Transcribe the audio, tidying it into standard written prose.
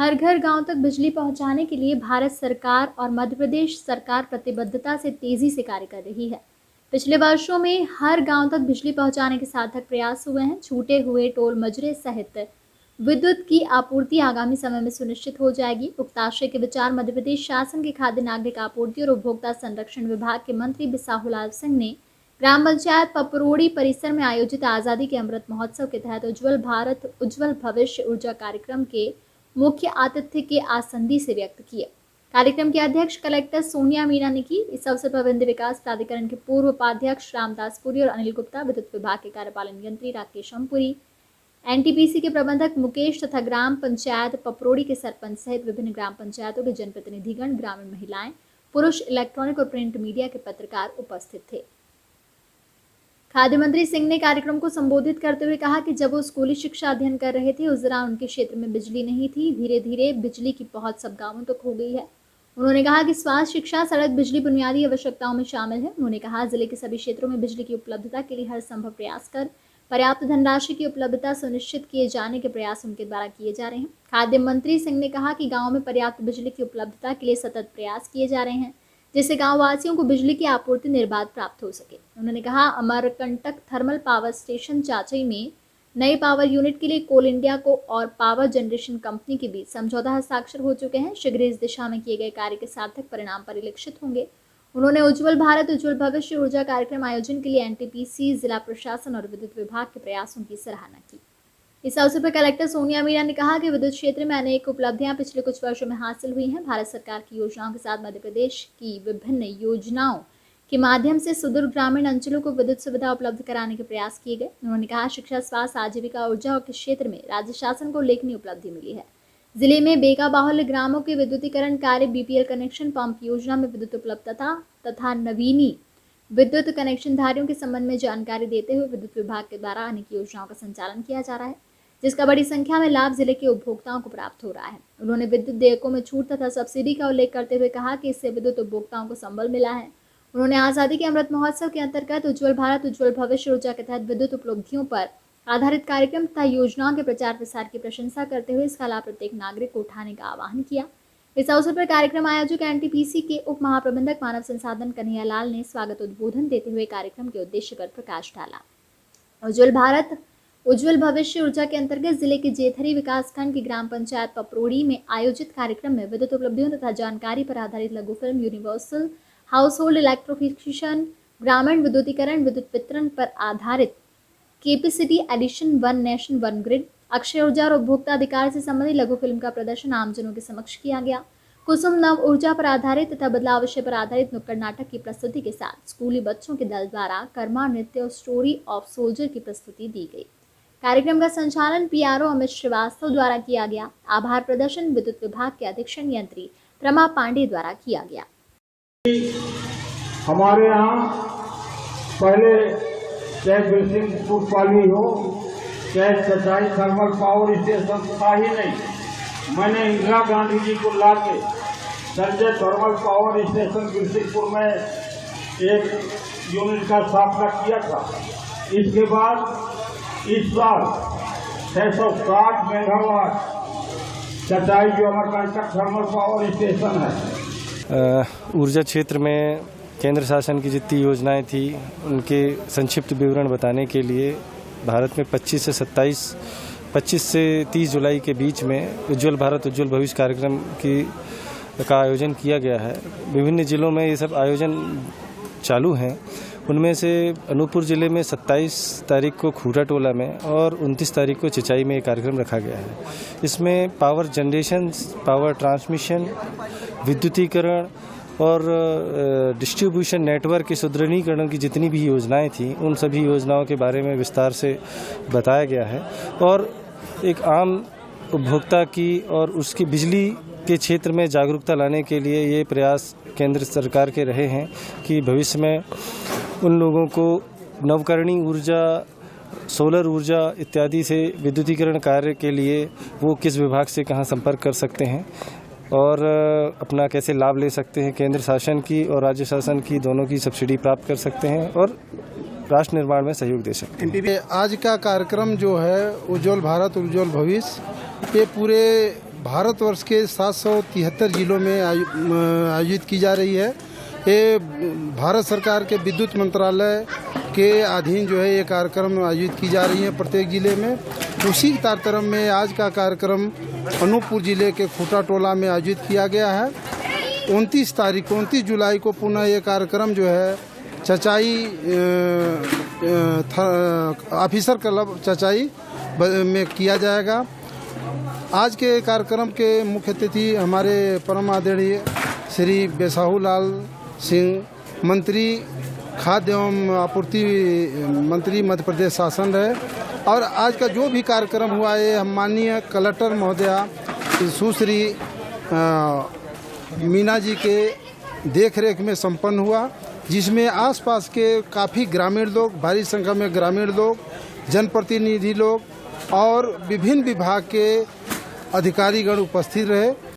हर घर गांव तक बिजली पहुंचाने के लिए भारत सरकार और मध्य प्रदेश सरकार प्रतिबद्धता से तेजी से कार्य कर रही है। पिछले वर्षों में हर गांव तक बिजली पहुंचाने के सार्थक प्रयास हुए हैं। छूटे हुए टोल मजरे सहित विद्युत की आपूर्ति आगामी समय में सुनिश्चित हो जाएगी। उक्त आशय के विचार मध्य प्रदेश शासन के खाद्य नागरिक आपूर्ति और उपभोक्ता संरक्षण विभाग के मंत्री बिसाहुलाल सिंह ने ग्राम पंचायत पपरोड़ी परिसर में आयोजित आज़ादी के अमृत महोत्सव के तहत उज्जवल भारत उज्जवल भविष्य ऊर्जा कार्यक्रम के मुख्य आतिथ्य के आसंदी से व्यक्त किए। कार्यक्रम की अध्यक्ष कलेक्टर सोनिया मीणा ने की। इस अवसर पर विंध्य विकास प्राधिकरण के पूर्व उपाध्यक्ष रामदास पुरी और अनिल गुप्ता, विद्युत विभाग के कार्यपालन यंत्री राकेश अमपुरी, एनटीपीसी के प्रबंधक मुकेश तथा ग्राम पंचायत पपरोड़ी के सरपंच सहित विभिन्न ग्राम पंचायतों के जनप्रतिनिधिगण, ग्रामीण महिलाएं, पुरुष, इलेक्ट्रॉनिक और प्रिंट मीडिया के पत्रकार उपस्थित थे। खाद्य मंत्री सिंह ने कार्यक्रम को संबोधित करते हुए कहा कि जब वो स्कूली शिक्षा अध्ययन कर रहे थे उस दौरान उनके क्षेत्र में बिजली नहीं थी। धीरे धीरे बिजली की पहुंच सब गांवों तक हो गई है। उन्होंने कहा कि स्वास्थ्य, शिक्षा, सड़क, बिजली बुनियादी आवश्यकताओं में शामिल है। उन्होंने कहा जिले के सभी क्षेत्रों में बिजली की उपलब्धता के लिए हर संभव प्रयास कर पर्याप्त धनराशि की उपलब्धता सुनिश्चित किए जाने के प्रयास उनके द्वारा किए जा रहे हैं। खाद्य मंत्री सिंह ने कहा कि गाँव में पर्याप्त बिजली की उपलब्धता के लिए सतत प्रयास किए जा रहे हैं जिससे गांव वासियों को बिजली की आपूर्ति निर्बाध प्राप्त हो सके। उन्होंने कहा Amarkantak thermal power station Chachai में नए पावर यूनिट के लिए कोल इंडिया को और पावर जनरेशन कंपनी के बीच समझौता हस्ताक्षर हो चुके हैं। शीघ्र इस दिशा में किए गए कार्य के सार्थक परिणाम परिलक्षित होंगे। उन्होंने उज्जवल भारत उज्जवल भविष्य ऊर्जा कार्यक्रम आयोजन के लिए एनटीपीसी, जिला प्रशासन और विद्युत विभाग के प्रयासों की सराहना की। इस अवसर पर कलेक्टर सोनिया मीणा ने कहा कि विद्युत क्षेत्र में अनेक उपलब्धियां पिछले कुछ वर्षों में हासिल हुई हैं। भारत सरकार की योजनाओं के साथ मध्य प्रदेश की विभिन्न योजनाओं के माध्यम से सुदूर ग्रामीण अंचलों को विद्युत सुविधा उपलब्ध कराने के प्रयास किए गए। उन्होंने कहा शिक्षा, स्वास्थ्य, आजीविका, ऊर्जा के क्षेत्र में राज्य शासन को उल्लेखनीय उपलब्धि मिली है। जिले में बेका बाहुल्य ग्रामों के विद्युतीकरण कार्य, बीपीएल कनेक्शन, पंप योजना में विद्युत उपलब्धता तथा नवीनी विद्युत कनेक्शन धारियों के संबंध में जानकारी देते हुए विद्युत विभाग के द्वारा अनेक योजनाओं का संचालन किया जा रहा है जिसका बड़ी संख्या में लाभ जिले के उपभोक्ताओं को प्राप्त हो रहा है। उन्होंने विद्युत देयकों में छूट तथा सब्सिडी का उल्लेख करते हुए कहा कि इससे विद्युत उपभोक्ताओं को संबल मिला है। उन्होंने आज़ादी के अमृत महोत्सव के अंतर्गत उज्जवल भारत उज्जवल भविष्य ऊर्जा के तहत विद्युत उपलब्धियों पर आधारित कार्यक्रम तथा योजनाओं के प्रचार प्रसार की प्रशंसा करते हुए इसका लाभ प्रत्येक नागरिक को उठाने का आह्वान किया। इस अवसर पर कार्यक्रम आयोजक एनटीपीसी के उप महाप्रबंधक मानव संसाधन कन्हैया लाल ने स्वागत उद्बोधन देते हुए कार्यक्रम के उद्देश्य पर प्रकाश डाला। उज्जवल भारत उज्जवल भविष्य ऊर्जा के अंतर्गत जिले के जेथरी विकासखंड की ग्राम पंचायत पपरोड़ी में आयोजित कार्यक्रम में विद्युत उपलब्धियों तथा जानकारी पर आधारित लघु film, universal household electrification, ग्रामीण विद्युतीकरण, विद्युत वितरण पर आधारित capacity addition, one nation one grid, अक्षय ऊर्जा और उपभोक्ता अधिकार से संबंधित लघु फिल्म का प्रदर्शन आमजनों के समक्ष किया गया। कुसुम नव ऊर्जा पर आधारित तथा बदलाव विषय पर आधारित नुक्कड़ नाटक की प्रस्तुति के साथ स्कूली बच्चों के दल द्वारा कर्मा नृत्य और स्टोरी ऑफ सोल्जर की प्रस्तुति दी गई। कार्यक्रम का संचालन पीआरओ अमित श्रीवास्तव द्वारा किया गया। आभार प्रदर्शन विद्युत विभाग के अधीक्षण यंत्री प्रमा पांडे द्वारा किया गया। हमारे यहाँ पहले चाहे बिल्डिंग फूटपाली हो, चाहे सच्चाई थर्मल पावर स्टेशन था ही नहीं। मैंने इंदिरा गांधी जी को ला के संजय थर्मल पावर स्टेशन बिल्डिंगपुर में एक यूनिट का स्थापना किया था। इसके बाद इस साल 660 मेगावाट सच्चाई जो अमरकंटक थर्मल पावर स्टेशन है। ऊर्जा क्षेत्र में केंद्र शासन की जितनी योजनाएं थी उनके संक्षिप्त विवरण बताने के लिए भारत में 25 से 30 जुलाई के बीच में उज्जवल भारत उज्जवल भविष्य कार्यक्रम का आयोजन किया गया है। विभिन्न जिलों में ये सब आयोजन चालू हैं। उनमें से अनूपपुर जिले में 27 तारीख को खूटा टोला में और 29 तारीख को चिचाई में ये कार्यक्रम रखा गया है। इसमें पावर जनरेशन, पावर ट्रांसमिशन, विद्युतीकरण और डिस्ट्रीब्यूशन नेटवर्क के सुदृढ़ीकरण की जितनी भी योजनाएं थी उन सभी योजनाओं के बारे में विस्तार से बताया गया है और एक आम उपभोक्ता की और उसकी बिजली के क्षेत्र में जागरूकता लाने के लिए ये प्रयास केंद्र सरकार के रहे हैं कि भविष्य में उन लोगों को नवकरणीय ऊर्जा, सोलर ऊर्जा इत्यादि से विद्युतीकरण कार्य के लिए वो किस विभाग से कहां संपर्क कर सकते हैं और अपना कैसे लाभ ले सकते हैं। केंद्र शासन की और राज्य शासन की दोनों की सब्सिडी प्राप्त कर सकते हैं और राष्ट्र निर्माण में सहयोग दे सकते हैं। आज का कार्यक्रम जो है उज्जवल भारत उज्जवल भविष्य, ये पूरे भारतवर्ष के 773 जिलों में आयोजित की जा रही है। ये भारत सरकार के विद्युत मंत्रालय के अधीन जो है ये कार्यक्रम आयोजित की जा रही है प्रत्येक जिले में। उसी तारतम्य में आज का कार्यक्रम अनूपपुर जिले के खूटा टोला में आयोजित किया गया है। 29 जुलाई को पुनः ये कार्यक्रम जो है चचाई ऑफिसर क्लब चचाई में किया जाएगा। आज के कार्यक्रम के मुख्य अतिथि हमारे परम आदरणीय श्री बेसाहू लाल सिंह मंत्री खाद्य एवं आपूर्ति मंत्री मध्य प्रदेश शासन रहे। और आज का जो भी कार्यक्रम हुआ है हम माननीय कलेक्टर महोदया सुश्री मीना जी के देखरेख में संपन्न हुआ, जिसमें आसपास के काफ़ी ग्रामीण लोग, भारी संख्या में ग्रामीण लोग, जनप्रतिनिधि लोग और विभिन्न विभाग के अधिकारीगण उपस्थित रहे।